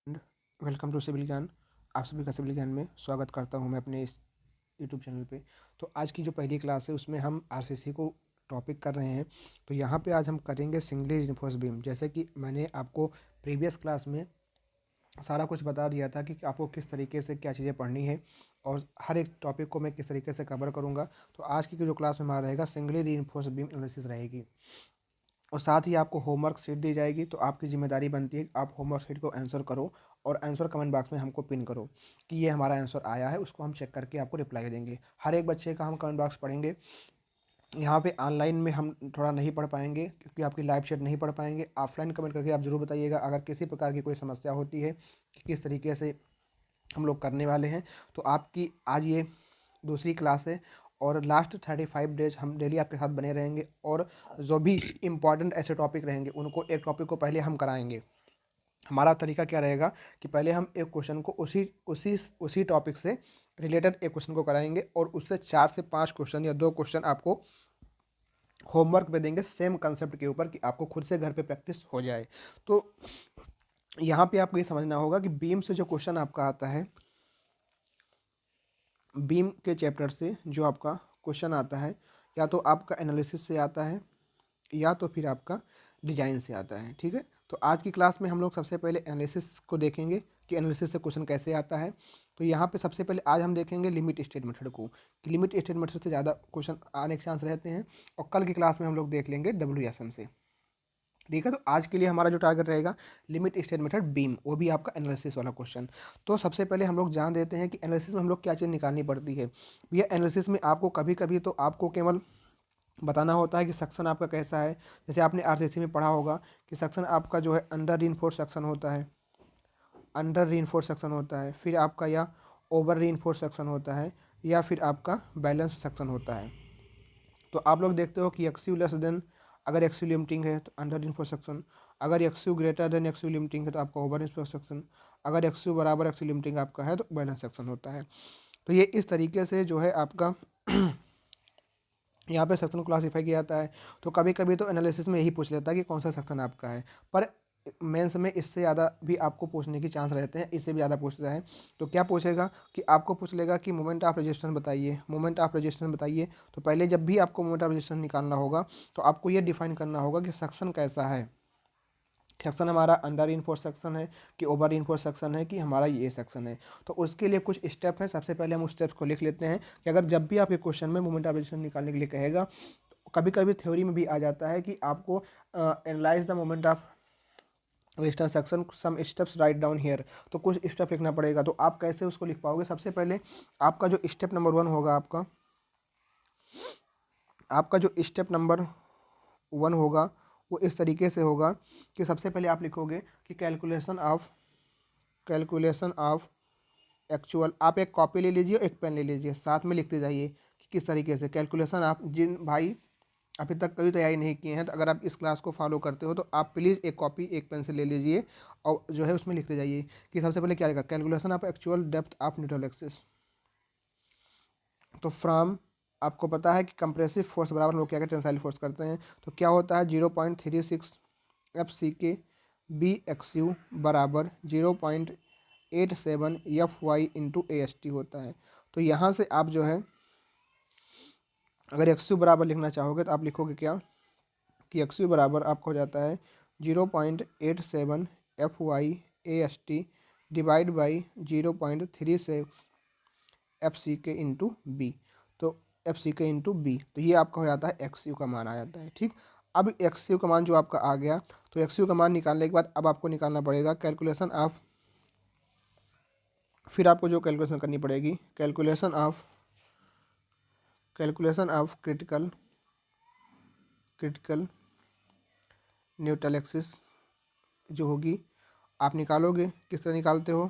And welcome to civil ज्ञान। आप सभी का सिविल ज्ञान में स्वागत करता हूं मैं अपने इस यूट्यूब चैनल पे। तो आज की जो पहली क्लास है उसमें हम आरसीसी को टॉपिक कर रहे हैं। तो यहाँ पे आज हम करेंगे सिंगली रिइंफोर्स बीम। जैसे कि मैंने आपको प्रीवियस क्लास में सारा कुछ बता दिया था कि आपको किस तरीके से क्या चीज़ें पढ़नी है और हर एक टॉपिक को मैं किस तरीके से कवर करूँगा। तो आज की जो क्लास में हमारा रहेगा सिंगली रिइंफोर्स बीम एनालिसिस रहेगी और साथ ही आपको होमवर्क शीट दी जाएगी। तो आपकी जिम्मेदारी बनती है कि आप होमवर्क शीट को आंसर करो और आंसर कमेंट बॉक्स में हमको पिन करो कि ये हमारा आंसर आया है। उसको हम चेक करके आपको रिप्लाई देंगे। हर एक बच्चे का हम कमेंट बॉक्स पढ़ेंगे। यहाँ पे ऑनलाइन में हम थोड़ा नहीं पढ़ पाएंगे क्योंकि आपकी लाइव चैट नहीं पढ़ पाएंगे। ऑफलाइन कमेंट करके आप ज़रूर बताइएगा अगर किसी प्रकार की कोई समस्या होती है कि किस तरीके से हम लोग करने वाले हैं। तो आपकी आज ये दूसरी क्लास है और लास्ट 35 डेज हम डेली आपके साथ बने रहेंगे और जो भी इम्पॉर्टेंट ऐसे टॉपिक रहेंगे उनको एक टॉपिक को पहले हम कराएंगे। हमारा तरीका क्या रहेगा कि पहले हम एक क्वेश्चन को उसी उसी उसी टॉपिक से रिलेटेड एक क्वेश्चन को कराएंगे और उससे 4 से 5 क्वेश्चन या 2 क्वेश्चन आपको होमवर्क पे देंगे सेम कंसेप्ट के ऊपर कि आपको खुद से घर पे प्रैक्टिस हो जाए। तो यहाँ पे आपको ये समझना होगा कि बीम से जो क्वेश्चन आपका आता है, बीम के चैप्टर से जो आपका क्वेश्चन आता है या तो आपका एनालिसिस से आता है या तो फिर आपका डिजाइन से आता है। ठीक है, तो आज की क्लास में हम लोग सबसे पहले एनालिसिस को देखेंगे कि एनालिसिस से क्वेश्चन कैसे आता है। तो यहाँ पे सबसे पहले आज हम देखेंगे लिमिट स्टेट मेथड को कि लिमिट स्टेट मेथड से ज़्यादा क्वेश्चन आने के चांस रहते हैं और कल की क्लास में हम लोग देख लेंगे WSM से। ठीक है, तो आज के लिए हमारा जो टारगेट रहेगा लिमिट स्टेट मेथड बीम, वो भी आपका एनालिसिस वाला क्वेश्चन। तो सबसे पहले हम लोग जान देते हैं कि एनालिसिस में हम लोग क्या चीज़ निकालनी पड़ती है। भैया एनालिसिस में आपको कभी कभी तो आपको केवल बताना होता है कि सेक्शन आपका कैसा है। जैसे आपने आरसीसी में पढ़ा होगा कि सेक्शन आपका जो है अंडर रीइंफोर्स सेक्शन होता है, अंडर रीइंफोर्स सेक्शन होता है, फिर आपका या ओवर रीइंफोर्स सेक्शन होता है या फिर आपका बैलेंस सेक्शन होता है। तो आप लोग देखते हो कि एक्सयू लेस देन, अगर एक्सयू लिमिटिंग है तो अंडर रीइंफोर्स सेक्शन, अगर एक्सयू ग्रेटर देन एक्सयू लिमिटिंग है तो आपका ओवर रीइंफोर्स सेक्शन, अगर एक्सयू बराबर एक्सयू लिमिटिंग आपका है तो बैलेंस सेक्शन होता है। तो ये इस तरीके से जो है आपका यहाँ पे सेक्शन को क्लासीफाई किया जाता है। तो कभी कभी तो एनालिसिस में यही पूछ लेता है कि कौन सा सेक्शन आपका है, पर मेंस में इससे ज़्यादा भी आपको पूछने की चांस रहते हैं, इससे भी ज़्यादा पूछता है। तो क्या पूछेगा कि आपको पूछ लेगा कि मोमेंट ऑफ रेजिस्टेंस बताइए, मोमेंट ऑफ रेजिस्टेंस बताइए। तो पहले जब भी आपको मोमेंट ऑफ रेजिस्टेंस निकालना होगा तो आपको ये डिफाइन करना होगा कि सेक्शन कैसा है। सेक्शन हमारा अंडर इनफोर्स सेक्शन है कि ओवर इनफोर्स सेक्शन है कि हमारा ये सेक्शन है। तो उसके लिए कुछ स्टेप हैं। सबसे पहले हम उस स्टेप्स को लिख लेते हैं कि अगर जब भी आपके क्वेश्चन में मोमेंट ऑफ रेजिस्टेंस निकालने के लिए कहेगा, कभी कभी थ्योरी में भी आ जाता है कि आपको analyse the moment of resistance section, some steps write down here. तो कुछ स्टेप लिखना पड़ेगा। तो आप कैसे उसको लिख पाओगे? सबसे पहले आपका जो स्टेप नंबर 1 होगा, आपका जो स्टेप नंबर 1 होगा वो इस तरीके से होगा कि सबसे पहले आप लिखोगे कि कैलकुलेशन ऑफ एक्चुअल। आप एक कॉपी ले लीजिए, एक पेन ले लीजिए, साथ में लिखते जाइए कि किस तरीके से कैलकुलेशन। आप जिन भाई अभी तक कभी तैयारी नहीं किए हैं तो अगर आप इस क्लास को फॉलो करते हो तो आप प्लीज़ एक कॉपी एक पेन से ले लीजिए और जो है उसमें लिखते जाइए कि सबसे पहले क्या लिखा, calculation of actual depth of neutral axis. तो फ्रॉम, आपको पता है कि कंप्रेसिव फोर्स बराबर हम लोग क्या क्या टेंसाइल फोर्स करते हैं। तो क्या होता है 0.36 एफ सी के बी एक्स यू बराबर 0.87 F Y into A S T होता है। तो यहाँ से आप जो है अगर एक्स यू बराबर लिखना चाहोगे तो आप लिखोगे क्या कि एक्स यू बराबर आपको हो जाता है 0.87 F Y A S T divide by 0.36 F C K into B. तो F C K into B, तो ये आपका हो जाता है एक्स यू का मान आ जाता है। ठीक, अब एक्स यू का मान जो आपका आ गया, तो एक्स यू का मान निकालने के बाद अब आपको निकालना पड़ेगा कैलकुलेशन ऑफ, फिर आपको जो कैलकुलेशन करनी पड़ेगी calculation of critical neutral axis जो होगी आप निकालोगे। किस तरह निकालते हो?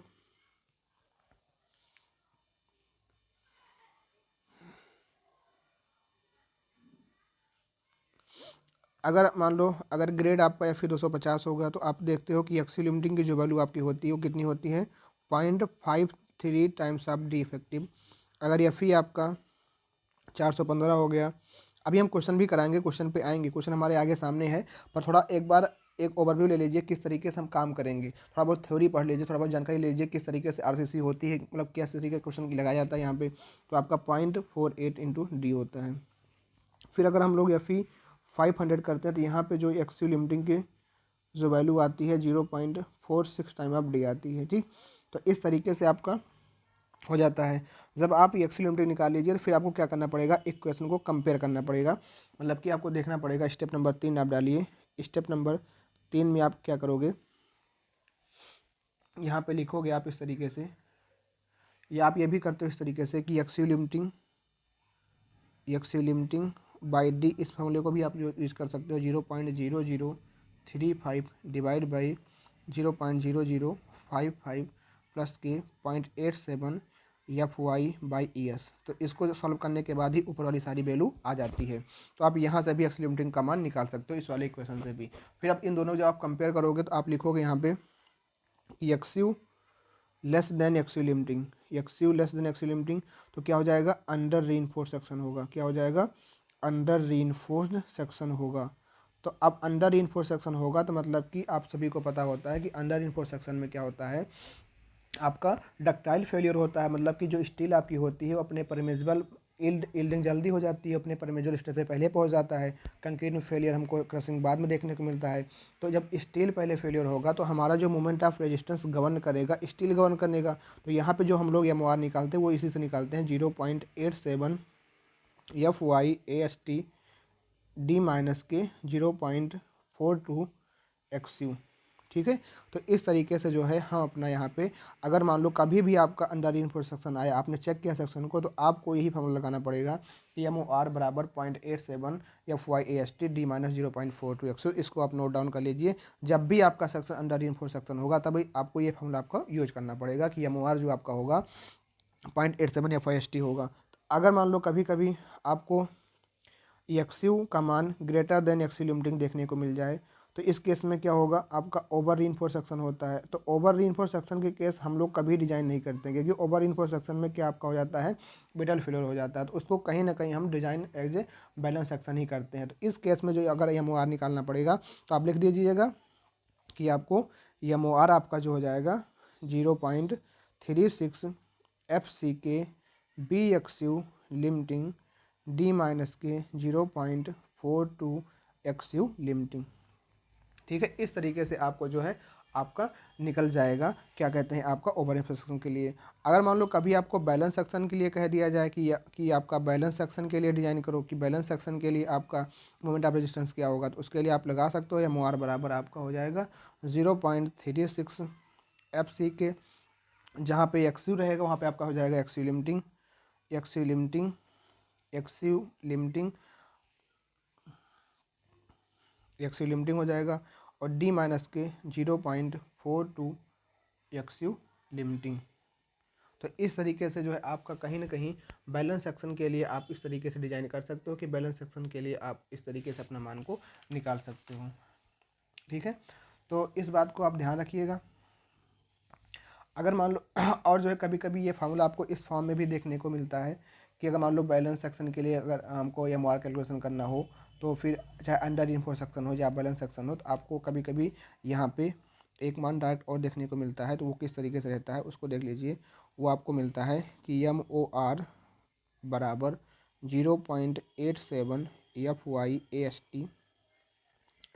अगर मान लो अगर ग्रेड आपका एफ 250 होगा तो आप देखते हो कि एक्सी लिमिटिंग की जो वैल्यू आपकी होती है वो कितनी होती है, 0.53 टाइम्स ऑफ डी इफेक्टिव। अगर एफ आपका 415 हो गया, अभी हम क्वेश्चन भी कराएंगे, क्वेश्चन पे आएंगे, क्वेश्चन हमारे आगे सामने है, पर थोड़ा एक बार एक ओवरव्यू ले लीजिए किस तरीके से हम काम करेंगे, थोड़ा बहुत थ्योरी पढ़ लीजिए, थोड़ा बहुत जानकारी ले लीजिए किस तरीके से आरसीसी होती है, मतलब किस तरीके का क्वेश्चन लगाया जाता है यहाँ पे। तो आपका 0.48 इंटू डी होता है। फिर अगर हम लोग FE 500 करते हैं तो यहाँ पे जो एक्सयू लिमिटिंग की जो वैल्यू आती है 0.46 टाइम ऑफ डी आती है। ठीक, तो इस तरीके से आपका हो जाता है। जब आप एक्सयू लिमिटिंग निकाल लीजिए तो फिर आपको क्या करना पड़ेगा, इक्वेशन को कंपेयर करना पड़ेगा, मतलब कि आपको देखना पड़ेगा। स्टेप नंबर 3 आप डालिए। स्टेप नंबर 3 में आप क्या करोगे, यहाँ पे लिखोगे आप इस तरीके से, या आप ये भी करते हो इस तरीके से कि एक्सयू लिमिटिंग बाई डी, इस फॉर्मूले को भी आप यूज़ कर सकते हो। 0.0035 डिवाइड बाई 0.0055 प्लस के 0.87 FY/ES। तो इसको सॉल्व करने के बाद ही ऊपर वाली सारी वैल्यू आ जाती है। तो आप यहाँ से भी एक्स लिमिटिंग का मान निकाल सकते हो इस वाले इक्वेशन से भी। फिर आप इन दोनों जब आप कंपेयर करोगे तो आप लिखोगे यहाँ पे एक्सयू less than एक्सयू limiting, एक्सयू less than एक्सयू limiting, तो क्या हो जाएगा, अंडर रीइंफोर्स्ड सेक्शन होगा। क्या हो जाएगा, अंडर रीइंफोर्स्ड सेक्शन होगा। तो अब अंडर रीइंफोर्स्ड सेक्शन होगा तो मतलब कि आप सभी को पता होता है कि अंडर रीइंफोर्स्ड सेक्शन में क्या होता है, आपका डक्टाइल फेलियर होता है, मतलब कि जो स्टील आपकी होती है वो अपने परमिजिबल यील्डिंग जल्दी हो जाती है, अपने परमिजिबल स्टेज पे पहले पहुंच जाता है। कंक्रीट में फेलियर हमको क्रशिंग बाद में देखने को मिलता है। तो जब स्टील पहले फेलियर होगा तो हमारा जो मोमेंट ऑफ रेजिस्टेंस गवर्न करेगा, स्टील गवर्न करेगा। तो यहाँ पे जो हम लोग MOR निकालते हैं वो इसी से निकालते हैं, 0.87 FY/AST डी माइनस के 0.42 XU। ठीक है, तो इस तरीके से जो है हम अपना यहाँ पे, अगर मान लो कभी भी आपका अंडर रीइंफोर्स्ड सेक्शन आया, आपने चेक किया सेक्शन को, तो आपको यही फॉर्मूला लगाना पड़ेगा कि MOR बराबर 0.87 FY/AST डी माइनस 0.42 XU। इसको आप नोट डाउन कर लीजिए। जब भी आपका सेक्शन अंडर रीइंफोर्स्ड सेक्शन होगा तभी आपको ये फॉर्मूला आपका यूज करना पड़ेगा कि MOR जो आपका होगा 0.87 FY/AST होगा। अगर मान लो कभी कभी आपको एक्सयू का मान ग्रेटर देन एक्सयू लिमिटिंग देखने को मिल जाए, तो इस केस में क्या होगा, आपका ओवर रीइंफोर्स्ड सेक्शन होता है। तो ओवर रीइंफोर्स्ड सेक्शन के केस हम लोग कभी डिजाइन नहीं करते हैं, क्योंकि ओवर रीइंफोर्स्ड सेक्शन में क्या आपका हो जाता है, ब्रिटल फेलियर हो जाता है। तो उसको कहीं ना कहीं हम design as a balance section ही करते हैं। तो इस केस में जो अगर MOR निकालना पड़ेगा तो आप लिख दीजिएगा कि आपको MOR आपका जो हो जाएगा 0.36 FCK BXU limiting D minus के 0.42 XU लिमिटिंग। ठीक है, इस तरीके से आपको जो है आपका निकल जाएगा, क्या कहते हैं, आपका ओवर सेक्शन के लिए। अगर मान लो कभी आपको बैलेंस सेक्शन के लिए कह दिया जाए कि आपका बैलेंस सेक्शन के लिए डिजाइन करो, कि बैलेंस सेक्शन के लिए आपका मोमेंट ऑफ रेजिस्टेंस क्या होगा, तो उसके लिए आप लगा सकते हो MOR बराबर आपका हो जाएगा 0.36 FCK, जहाँ पे XU रहेगा वहाँ पे आपका हो जाएगा XU limiting, XU limiting, XU limiting, XU limiting हो जाएगा, और डी माइनस के 0.42 XU लिमिटिंग। तो इस तरीके से जो है आपका कहीं ना कहीं बैलेंस सेक्शन के लिए आप इस तरीके से डिजाइन कर सकते हो कि बैलेंस सेक्शन के लिए आप इस तरीके से अपना मान को निकाल सकते हो। ठीक है, तो इस बात को आप ध्यान रखिएगा। अगर मान लो और जो है कभी कभी ये फार्मूला आपको इस फॉर्म में भी देखने को मिलता है कि अगर मान लो बैलेंस सेक्शन के लिए अगर हमको MOR कैलकुलेशन करना हो, तो फिर चाहे अंडर रीइंफोर्स्ड सेक्शन हो या बैलेंस सेक्शन हो, तो आपको कभी कभी यहाँ पे एक मान डायरेक्ट और देखने को मिलता है। तो वो किस तरीके से रहता है उसको देख लीजिए। वो आपको मिलता है कि MOR बराबर 0.87 FY/AST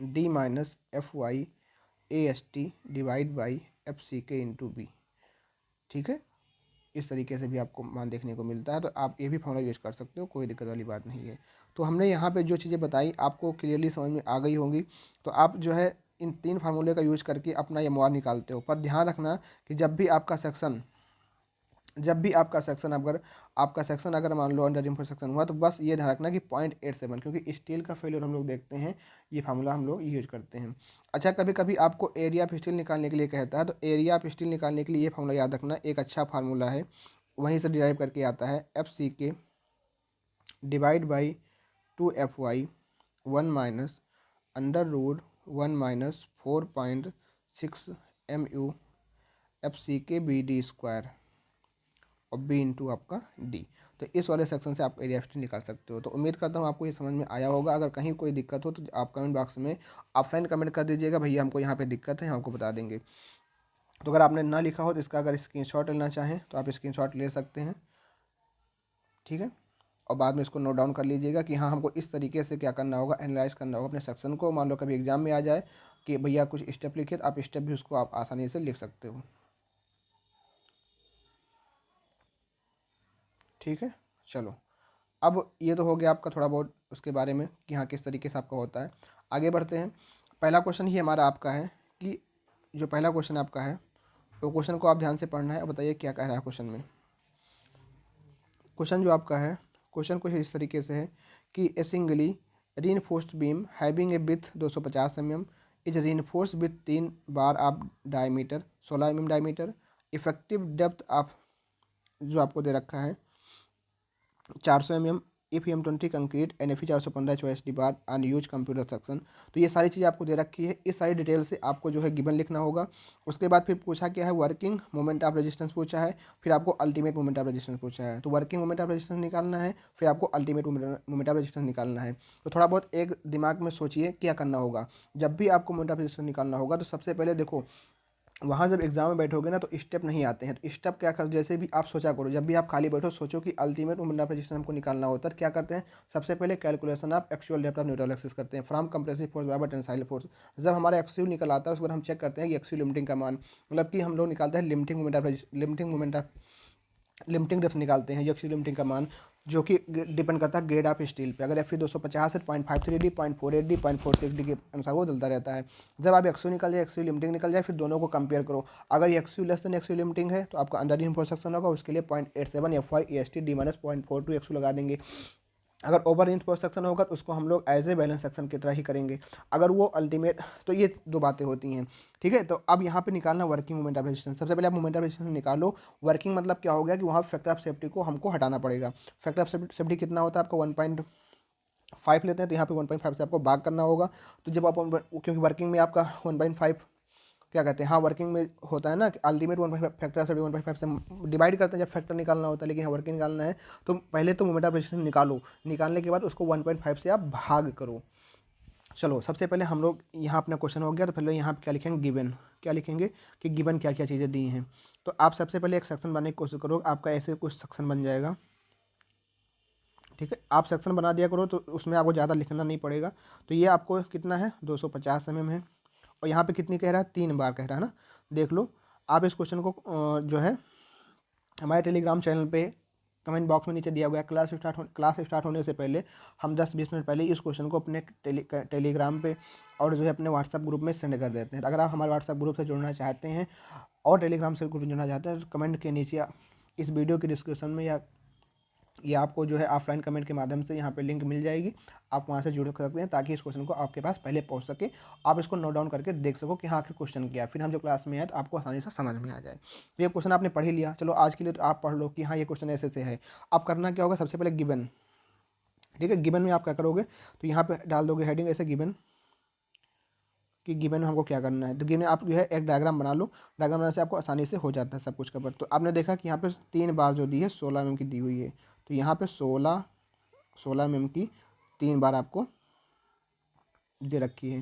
D minus FY/AST divide by FCK into B. ठीक है, इस तरीके से भी आपको मान देखने को मिलता है। तो आप ये भी फॉर्मूला यूज़ कर सकते हो, कोई दिक्कत वाली बात नहीं है। तो हमने यहाँ पे जो चीज़ें बताई आपको क्लियरली समझ में आ गई होंगी। तो आप जो है इन 3 फार्मूले का यूज़ करके अपना MOR निकालते हो। पर ध्यान रखना कि जब भी आपका सेक्शन अगर मान लो अंडर रीइंफोर्स्ड सेक्शन हुआ, तो बस ये ध्यान रखना कि 0.87, क्योंकि स्टील का फेलियर हम लोग देखते हैं, ये फार्मूला हम लोग यूज करते हैं। अच्छा, कभी कभी आपको एरिया ऑफ स्टील निकालने के लिए कहता है, तो एरिया ऑफ स्टील निकालने के लिए ये फार्मूला याद रखना, एक अच्छा फार्मूला है, वहीं से डिराइव करके आता है FCK divide by 2FY 1 minus √1 - 4.6 MU FCK BD square और B इंटू आपका D। तो इस वाले सेक्शन से आप एरिया हिस्ट्री निकाल सकते हो। तो उम्मीद करता हूँ आपको ये समझ में आया होगा। अगर कहीं कोई दिक्कत हो तो आप कमेंट बॉक्स में ऑफलाइन कमेंट कर दीजिएगा, भैया हमको यहाँ पे दिक्कत है, हम आपको बता देंगे। तो अगर आपने ना लिखा हो तो इसका अगर स्क्रीनशॉट लेना चाहें तो आप स्क्रीनशॉट ले सकते हैं, ठीक है। और बाद में इसको नोट डाउन कर लीजिएगा कि हाँ हमको इस तरीके से क्या करना होगा, एनालाइज करना होगा अपने सेक्शन को। मान लो कभी एग्जाम में आ जाए कि भैया कुछ स्टेप लिखे, तो आप स्टेप भी उसको आप आसानी से लिख सकते हो, ठीक है। चलो, अब ये तो हो गया आपका थोड़ा बहुत उसके बारे में कि हाँ किस तरीके से आपका होता है। आगे बढ़ते हैं। पहला क्वेश्चन ही हमारा आपका है कि जो पहला क्वेश्चन आपका है तो क्वेश्चन को आप ध्यान से पढ़ना है और बताइए क्या कह रहा है क्वेश्चन में। क्वेश्चन जो आपका है, क्वेश्चन कुछ इस तरीके से है कि a singly reinforced beam having a with 250 mm is reinforced with 3 bar of diameter 16 mm diameter. Effective depth of जो आपको दे रखा है 400 mm EPM20 concrete NFE 415 HOSD bar and use computer section. तो ये सारी चीज़ें आपको दे रखी है। इस सारी डिटेल से आपको जो है गिवन लिखना होगा। उसके बाद फिर पूछा क्या है, वर्किंग मोमेंट ऑफ रेजिस्टेंस पूछा है, फिर आपको अल्टीमेट मोमेंट ऑफ रेजिस्टेंस पूछा है। तो वर्किंग मोमेंट ऑफ रेजिस्टेंस निकालना है, फिर आपको अल्टीमेट मोमेंट ऑफ रेजिस्टेंस निकालना है। तो थोड़ा बहुत एक दिमाग में सोचिए क्या करना होगा। जब भी आपको मोमेंट ऑफ रेजिस्टेंस निकालना होगा तो सबसे पहले देखो, वहाँ जब एग्जाम में बैठोगे ना तो स्टेप नहीं आते हैं। तो स्टेप क्या कर, जैसे भी आप सोचा करो, जब भी आप खाली बैठो सोचो कि अल्टीमेट मोमेंट ऑफ रेजिस्टेंस हमको निकालना होता है तो क्या करते हैं, सबसे पहले calculation of actual depth of neutral axis करते हैं फ्रॉम कंप्रेसिव फोर्स बराबर टेंसाइल फोर्स। जब हमारा एक्चुअल निकल आता है उस पर हम चेक करते हैं कि एक्चुअल लिमिटिंग का मान, मतलब कि हम लोग निकालते हैं लिमिटिंग डेप्थ निकालते हैं, एक्चुअल लिमिटिंग का मान, जो कि डिपेंड करता है ग्रेड ऑफ स्टील पे। अगर Fe 250 है 0.53D 0.48D 0.46D के अनुसार वो चलता रहता है। जब आप एक्सयू निकल जाए, एक्सयू लिमिटिंग निकल जाए, फिर दोनों को कंपेयर करो। अगर ये एक्सयू लेस देन एक्सयू लिमिटिंग है तो आपका अंडर इनफोर्स सेक्शन होगा, उसके लिए 0.87 FY EST D माइनस 0.42 एक्सयू लगा देंगे। अगर ओवर इनफोर्स सेक्शन होगा तो उसको हम लोग एज ए बैलेंस सेक्शन की तरह ही करेंगे। अगर वो अल्टीमेट, तो ये दो बातें होती हैं, ठीक है। तो अब यहाँ पे निकालना वर्किंग मोमेंट ऑफ रेजिस्टेंस। सबसे पहले आप मोमेंट ऑफ रेजिस्टेंस निकालो। वर्किंग मतलब क्या हो गया कि वहाँ फैक्टर ऑफ सेफ्टी को हमको हटाना पड़ेगा। फैक्टर ऑफ सेफ्टी कितना होता है आपका 1.5 लेते हैं, तो यहाँ पे 1.5 से आपको भाग करना होगा। तो जब आप क्योंकि वर्किंग में आपका 1.5 क्या कहते हैं, हाँ वर्किंग में होता है ना कि अल्टीमेट 1.5 फैक्टर से 1.5 से डिवाइड करते हैं जब फैक्टर निकालना होता है, लेकिन यहाँ वर्किंग निकालना है। तो पहले तो मोमेंट ऑफ रेजिस्टेंस निकालो, निकालने के बाद उसको 1.5 से आप भाग करो। चलो, सबसे पहले हम लोग यहाँ अपना क्वेश्चन हो गया, तो पहले यहाँ पे क्या लिखेंगे, गिवन। क्या लिखेंगे कि गिवन क्या क्या चीज़ें दी हैं। तो आप सबसे पहले एक सेक्शन बनाने की कोशिश करो, आपका ऐसे कुछ सेक्शन बन जाएगा, ठीक है। आप सेक्शन बना दिया करो तो उसमें आपको ज़्यादा लिखना नहीं पड़ेगा। तो ये आपको कितना है, 250 mm है। और यहाँ पे कितनी कह रहा है, 3 बार कह रहा है ना। देख लो, आप इस क्वेश्चन को जो है हमारे टेलीग्राम चैनल पे कमेंट बॉक्स में नीचे दिया हुआ है। क्लास स्टार्ट होने से पहले हम 10-20 मिनट पहले इस क्वेश्चन को अपने टेलीग्राम पे और जो है अपने व्हाट्सएप ग्रुप में सेंड कर देते हैं। अगर आप हमारे व्हाट्सएप ग्रुप से जुड़ना चाहते हैं और टेलीग्राम से ग्रुप जुड़ना चाहते हैं तो कमेंट के नीचे इस वीडियो की डिस्क्रिप्शन में या ये आपको जो है ऑफलाइन कमेंट के माध्यम से यहाँ पे लिंक मिल जाएगी, आप वहाँ से जुड़ सकते हैं ताकि इस क्वेश्चन को आपके पास पहले पहुँच सके, आप इसको नोट डाउन करके देख सको कि हाँ आखिर क्वेश्चन क्या है, फिर हम जो क्लास में आए तो आपको आसानी से समझ में आ जाए। तो ये क्वेश्चन आपने पढ़ ही लिया, चलो आज के लिए तो आप पढ़ लो कि हाँ ये क्वेश्चन ऐसे से है। अब करना क्या होगा, सबसे पहले गिवन, ठीक है। गिवन में आप क्या करोगे, तो यहाँ पर डाल दोगे हेडिंग ऐसे गिवन, कि गिवन में हमको क्या करना है। तो गिवन आप जो है एक डायग्राम बना लो, डायग्राम बनाने से आपको आसानी से हो जाता है सब कुछ कवर। तो आपने देखा कि यहाँ पे 3 बार जो दी है 16 mm की दी हुई है, तो यहाँ पे 16 mm की 3 बार आपको दे रखी है,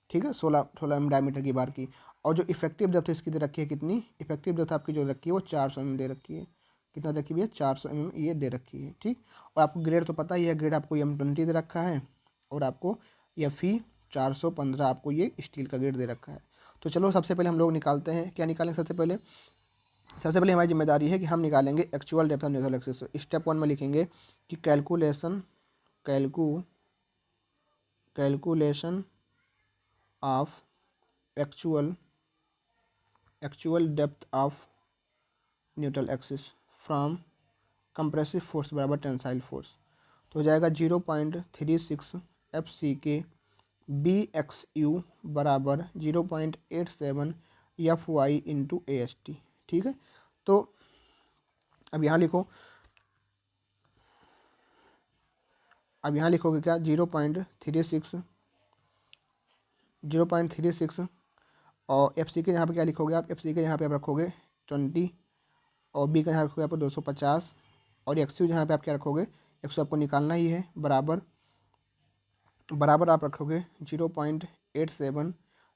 ठीक है। 16 mm डायमीटर की बार की। और जो इफेक्टिव डेप्थ इसकी दे रखी है, कितनी इफेक्टिव डेप्थ आपकी जो रखी है वो 400 mm दे रखी है। कितना रखी हुई है, 400 mm ये दे रखी है, ठीक। और आपको ग्रेड तो पता ही है, ग्रेड आपको M20 दे रखा है और आपको FE 415 आपको ये स्टील का ग्रेड दे रखा है। तो चलो सबसे पहले हम लोग निकालते हैं, क्या निकालेंगे सबसे पहले हमारी जिम्मेदारी है कि हम निकालेंगे actual depth of neutral axis. Step 1 में लिखेंगे कि calculation of actual depth of neutral axis from compressive force बराबर टेंसाइल फोर्स। तो हो जाएगा 0.36 FCK BXU बराबर 0.87 FY इंटू AST, ठीक है। तो अब यहाँ लिखो, अब यहाँ लिखोगे क्या, 0.36 और FCK यहाँ पे क्या लिखोगे आप, FCK यहाँ पे आप रखोगे 20 और B का यहाँ रखोगे आप 250 और एक्स यू जहाँ पे आप क्या रखोगे, एक्स यू आपको निकालना ही है, बराबर आप रखोगे 0.87,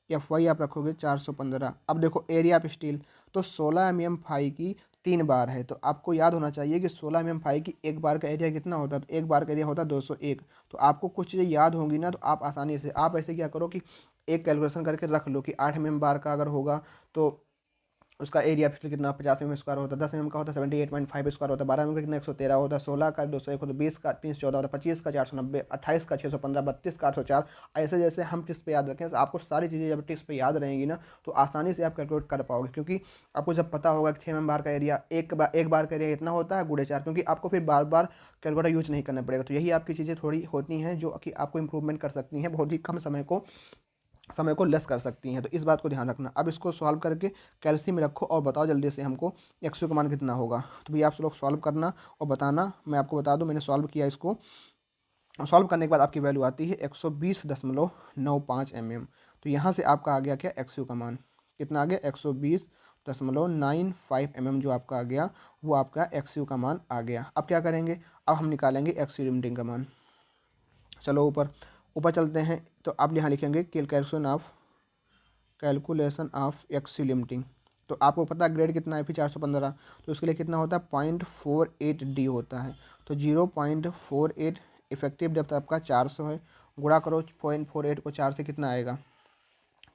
एफ वाई आप रखोगे 415। अब देखो एरिया ऑफ स्टील, तो 16 mm फाई की 3 बार है, तो आपको याद होना चाहिए कि 16 mm फाई की एक बार का एरिया कितना होता है, तो एक बार का एरिया होता है 201। तो आपको कुछ चीज़ें याद होंगी ना, तो आप आसानी से आप ऐसे क्या करो कि एक कैलकुलेशन करके रख लो कि 8 mm बार का अगर होगा तो उसका एरिया फिर कितना 50 mm स्क्वायर होता है, 10 mm का होता है 78.5 स्क्वायर होता है, 12 mm का कितना 113 होता है, 16 का 201 होता है, 20 का 314 होता है, 25 का 490, 28 का 615, 32 का 804। ऐसे जैसे हम टिप्स पे याद रखें, तो आपको सारी चीज़ें जब टिप्स पे याद रहेंगी ना, तो आसानी से आप कैलकुलेट कर पाओगे, क्योंकि आपको जब पता होगा कि 6 mm बार का एरिया एक बार का एरिया इतना होता है गुणे 4, क्योंकि आपको फिर बार बार कैलकुलेटर यूज नहीं करना पड़ेगा। तो यही आपकी चीज़ें थोड़ी होती हैं जो कि आपको इंप्रूवमेंट कर सकती हैं, बहुत ही कम समय को लेस कर सकती हैं, तो इस बात को ध्यान रखना। अब इसको सॉल्व करके कैल्सी में रखो और बताओ जल्दी से हमको एक्स का मान कितना होगा। तो भैया आप लोग सॉल्व करना और बताना। मैं आपको बता दूं, मैंने सॉल्व किया इसको, सॉल्व करने के बाद आपकी वैल्यू आती है 120.95 mm। तो यहाँ से आपका आ गया क्या, एक्स का मान कितना आ गया, 120.95 mm जो आपका आ गया, वो आपका एक्स का मान आ गया। अब क्या करेंगे, अब हम निकालेंगे एक्स लिमिटिंग का मान। चलो ऊपर ऊपर चलते हैं, तो आप यहाँ लिखेंगे कैलकुलेशन ऑफ एक्स लिमिटिंग। तो आपको पता है ग्रेड कितना है फिर 415, तो उसके लिए कितना होता है 0.48D होता है। तो 0.48, इफेक्टिव डेप्थ आपका 400 है, गुणा करो 0.48 को 4 से, कितना आएगा,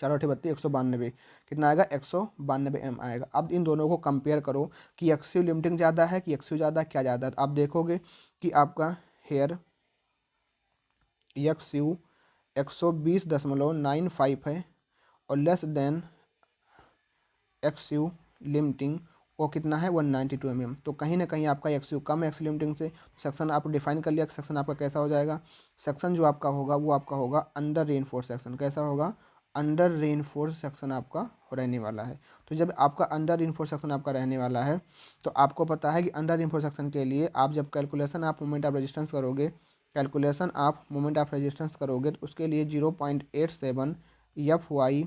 4 8 32, 192, कितना आएगा 192 M आएगा। अब इन दोनों को कंपेयर करो कि एक्सिव लिमिटिंग ज़्यादा है कि एक्सिव ज़्यादा, क्या ज़्यादा है। तो आप देखोगे कि आपका हेयर एक्सिव 120.95 है और लेस देन एक्स-यू लिमिटिंग वो कितना है 192 mm। तो कहीं ना कहीं आपका एक्स-यू कम है एक्स लिमिटिंग से। सेक्शन आप डिफाइन कर लिया, सेक्शन आपका कैसा हो जाएगा, सेक्शन जो आपका होगा वो आपका होगा अंडर रेनफोर्स सेक्शन। कैसा होगा, अंडर रेनफोर्स सेक्शन आपका रहने वाला है। तो जब आपका अंडर रेनफोर्स सेक्शन आपका रहने वाला है, तो आपको पता है कि अंडर रेनफोर्स सेक्शन के लिए आप जब कैलकुलेशन आप मोमेंट ऑफ रेजिस्टेंस करोगे, तो उसके लिए 0.87 F Y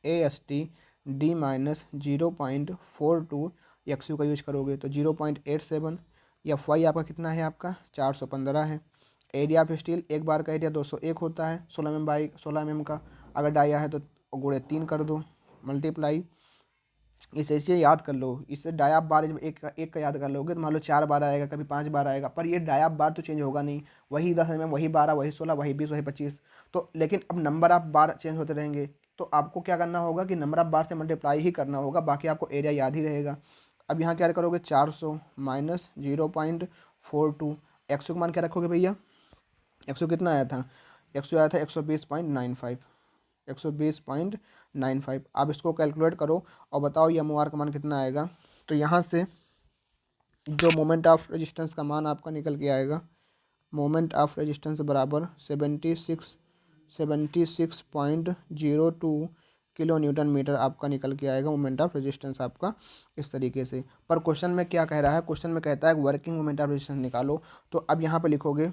A S T D minus 0.42 X U का यूज करोगे। तो 0.87, एफ वाई आपका कितना है, आपका 415 है। एरिया ऑफ स्टील एक बार का एरिया 201 होता है, 16 mm का। अगर डाया है तो गुणे 3 कर दो, मल्टीप्लाई, इसे याद कर लो। इससे डाया बार जब एक का याद कर लोगे तो मान लो 4 बार आएगा, कभी 5 बार आएगा, पर ये डाया बार तो चेंज होगा नहीं, वही 10 mm, वही 12, वही 16, वही 20, वही 25। तो लेकिन अब नंबर ऑफ बार चेंज होते रहेंगे, तो आपको क्या करना होगा कि नंबर ऑफ बार से मल्टीप्लाई ही करना होगा, बाकी आपको एरिया याद ही रहेगा। अब यहाँ क्या करोगे, 400 माइनस 0.42, एक्स का मान क्या रखोगे भैया, एक्स कितना आया था, एक्स आया था 120.95, 120.95। आप इसको कैलकुलेट करो और बताओ ये एम का मान कितना आएगा। तो यहाँ से जो मोमेंट ऑफ रेजिस्टेंस का मान आपका निकल के आएगा, मोमेंट ऑफ रेजिस्टेंस बराबर 76.02 किलो न्यूटन मीटर आपका निकल के आएगा मोमेंट ऑफ रेजिस्टेंस आपका, इस तरीके से। पर क्वेश्चन में क्या कह रहा है, क्वेश्चन में कहता है वर्किंग मोमेंट ऑफ रेजिस्टेंस निकालो। तो अब यहाँ पे लिखोगे,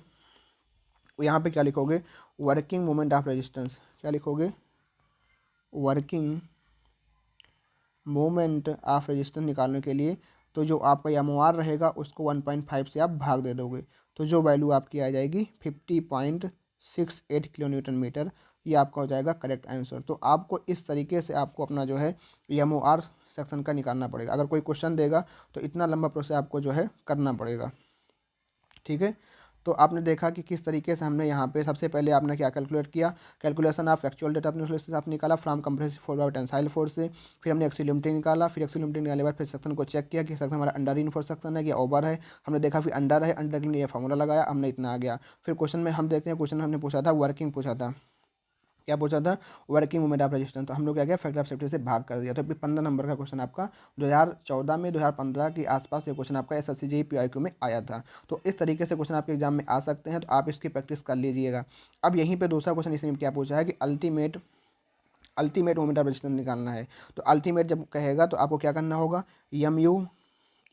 यहाँ पे क्या लिखोगे, वर्किंग मोमेंट ऑफ रेजिस्टेंस, क्या लिखोगे, वर्किंग मोमेंट ऑफ रेजिस्टेंस निकालने के लिए तो जो आपका एम रहेगा उसको 1.5 से आप भाग दे दोगे, तो जो वैल्यू आपकी आ जाएगी 50.68 किलो न्यूटन मीटर, ये आपका हो जाएगा करेक्ट आंसर। तो आपको इस तरीके से आपको अपना जो है एम सेक्शन का निकालना पड़ेगा। अगर कोई क्वेश्चन देगा तो इतना लंबा प्रोसेस आपको जो है करना पड़ेगा, ठीक है। तो आपने देखा कि किस तरीके से हमने यहाँ पे सबसे पहले आपने क्या कैलकुलेट किया, कैलकुलेशन ऑफ एक्चुअल डेटा अपने से आप निकाला from compressive force by tensile force से। फिर हमने एक्सियल लिमिटिंग निकाला, फिर एक्सियल लिमिटिंग निकालने के बाद फिर सेक्शन को चेक किया कि सेक्शन हमारा अंडर रेनफोर्स सेक्शन है या ओवर है। हमने देखा फिर अंडर है, अंडर के लिए फॉर्मूला लगाया, हमने इतना आ गया। फिर क्वेश्चन में हम देखते हैं, क्वेश्चन में हमने पूछा था वर्किंग, पूछा था क्या पूछा था, वर्किंग मोमेंट ऑफ रेजिस्टेंस। तो हम लोग क्या किया, फैक्टर ऑफ सेफ्टी से भाग कर दिया। तो अभी 15 नंबर का क्वेश्चन आपका 2014 में 2015 के आसपास ये क्वेश्चन आपका SSC PIQ में आया था। तो इस तरीके से क्वेश्चन आपके एग्जाम में आ सकते हैं, तो आप इसकी प्रैक्टिस कर लीजिएगा। अब यहीं पर दूसरा क्वेश्चन इसमें क्या पूछा है कि अल्टीमेट मोमेंट ऑफ रेजिस्टेंस निकालना है। तो अल्टीमेट जब कहेगा तो आपको क्या करना होगा, यू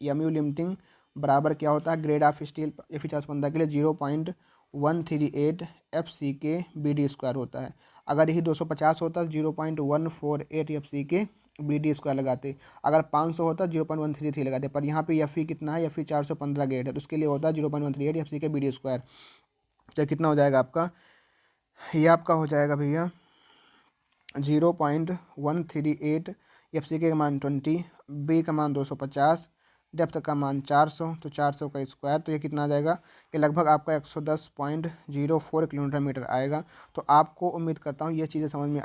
लिमिटिंग बराबर क्या होता है, ग्रेड ऑफ स्टील Fe415 के लिए 0.138 FCK BD स्क्वायर होता है। अगर यही 250 होता है 0.148 FCK बी डी स्क्वायर लगाते। अगर 500 होता 0.133 लगाते, पर यहाँ पे एफ ई कितना है, एफ ई 415 गेट है, तो उसके लिए होता है 0.138 एफ सी के बी डी स्क्वायर। तो कितना हो जाएगा आपका, ये आपका हो जाएगा भैया 0.138, एफ सी के मान 20, बी का मान 250, डेप्थ का मान 400, तो 400 का स्क्वायर, तो ये कितना आ जाएगा, ये लगभग आपका 110.04 किलोमीटर मीटर आएगा। तो आपको उम्मीद करता हूँ ये चीज़ें समझ में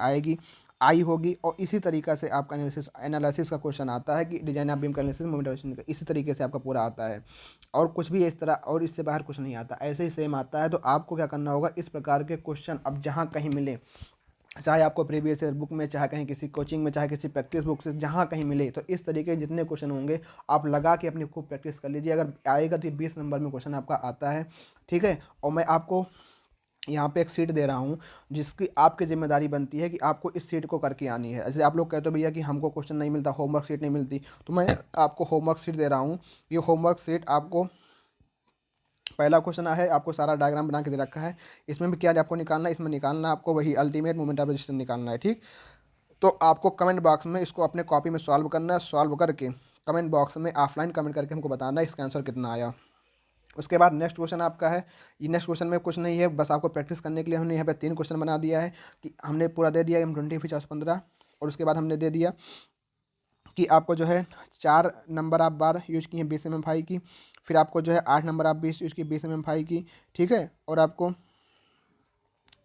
आई होगी। और इसी तरीक़ा से आपका एनालिसिस का क्वेश्चन आता है कि डिजाइन ऑफ बीम का एनालिसिस मोमेंट ऑफ का, इसी तरीके से आपका पूरा आता है, और कुछ भी इस तरह और इससे बाहर कुछ नहीं आता, ऐसे ही सेम आता है। तो आपको क्या करना होगा, इस प्रकार के क्वेश्चन अब जहाँ कहीं मिले, चाहे आपको प्रीवियस ईयर बुक में, चाहे कहीं किसी कोचिंग में, चाहे किसी प्रैक्टिस बुक से, जहाँ कहीं मिले, तो इस तरीके के जितने क्वेश्चन होंगे आप लगा के अपनी खूब प्रैक्टिस कर लीजिए। अगर आएगा तो 20 नंबर में क्वेश्चन आपका आता है, ठीक है। और मैं आपको यहाँ पे एक सीट दे रहा हूँ जिसकी आपकी जिम्मेदारी बनती है कि आपको इस सीट को करके आनी है। जैसे आप लोग कहते हो भैया कि हमको क्वेश्चन नहीं मिलता, होमवर्क सीट नहीं मिलती, तो मैं आपको होमवर्क सीट दे रहा हूँ। ये होमवर्क सीट आपको, पहला क्वेश्चन है, आपको सारा डायग्राम बना के दे रखा है, इसमें भी क्या आपको निकालना है, इसमें निकालना है आपको वही अल्टीमेट मोमेंट ऑफ रेजिस्टेंस निकालना है, ठीक। तो आपको कमेंट बॉक्स में इसको अपने कॉपी में सॉल्व करना है, सॉल्व करके कमेंट बॉक्स में ऑफलाइन कमेंट करके हमको बताना है इसका आंसर कितना आया। उसके बाद नेक्स्ट क्वेश्चन आपका है, ये नेक्स्ट क्वेश्चन में कुछ नहीं है, बस आपको प्रैक्टिस करने के लिए हमने यहाँ पे 3 क्वेश्चन बना दिया है कि हमने पूरा दे दिया M20 फिर 15, और उसके बाद हमने दे दिया कि आपको जो है 4 नंबर आप बार यूज की हैं 20 mm की, फिर आपको जो है 8 नंबर आप 20 यूज की 20 mm की, ठीक है। और आपको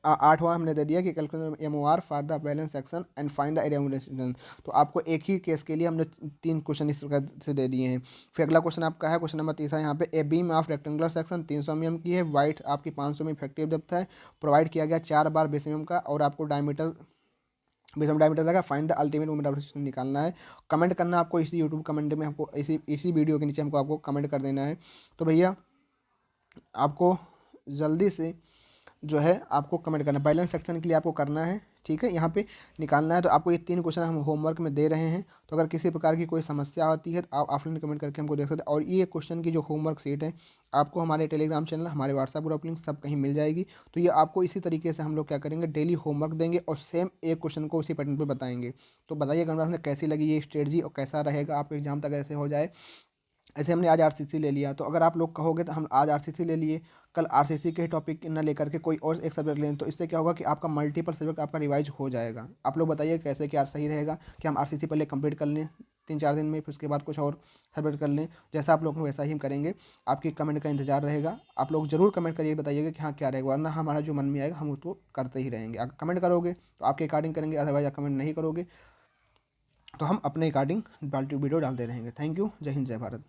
8वां हमने दे दिया कि calculate MOR for the balance section and find the area of resistance. तो आपको एक ही केस के लिए हमने 3 क्वेश्चन इस प्रकार से दे दिए हैं। फिर अगला क्वेश्चन आपका है, क्वेश्चन नंबर 3 यहाँ पे, a beam of rectangular section 300 mm की है, वाइट आपकी 500 में इफेक्टिव डेप्थ है, प्रोवाइड किया गया 4 बार 20 mm का, और आपको डायमीटर 20 mm डायमीटर लगा, find the ultimate moment of resistance निकालना है। कमेंट करना आपको इसी यूट्यूब कमेंट में, हमको इसी वीडियो के नीचे हमको आपको कमेंट कर देना है। तो भैया आपको जल्दी से जो है आपको कमेंट करना है, बैलेंस सेक्शन के लिए आपको करना है, ठीक है, यहाँ पे निकालना है। तो आपको ये 3 क्वेश्चन हम होमवर्क में दे रहे हैं, तो अगर किसी प्रकार की कोई समस्या होती है तो आप ऑफलाइन कमेंट करके हमको देख सकते हैं। और ये क्वेश्चन की जो होमवर्क सीट है आपको हमारे टेलीग्राम चैनल, हमारे व्हाट्सएप ग्रुप लिंक सब कहीं मिल जाएगी। तो ये आपको इसी तरीके से हम लोग क्या करेंगे, डेली होमवर्क देंगे और सेम एक क्वेश्चन को उसी पैटर्न पर बताएंगे। तो बताइए कमेंट में कैसी लगी ये स्ट्रेटजी, और कैसा रहेगा आपके एग्जाम तक ऐसे हो जाए। ऐसे हमने आज आरसीसी ले लिया, तो अगर आप लोग कहोगे तो हम आज आरसीसी ले लिए, कल आरसीसी के टॉपिक न लेकर के कोई और एक सब्जेक्ट लें, तो इससे क्या होगा कि आपका मल्टीपल सब्जेक्ट आपका रिवाइज हो जाएगा। आप लोग बताइए कैसे क्या सही रहेगा, कि हम आरसीसी पहले कंप्लीट कर लें 3-4 दिन में, फिर उसके बाद कुछ और सब्जेक्ट कर लें। जैसा आप लोग वैसा ही हम करेंगे, आपकी कमेंट का इंतजार रहेगा। आप लोग जरूर कमेंट करिए, बताइएगा कि हाँ क्या रहेगा, वरना हमारा जो मन में आएगा हम उसको करते ही रहेंगे। अगर कमेंट करोगे तो आपके अकॉर्डिंग करेंगे, अदरवाइज कमेंट नहीं करोगे तो हम अपने अकॉर्डिंग वीडियो डालते रहेंगे। थैंक यू, जय हिंद जय भारत।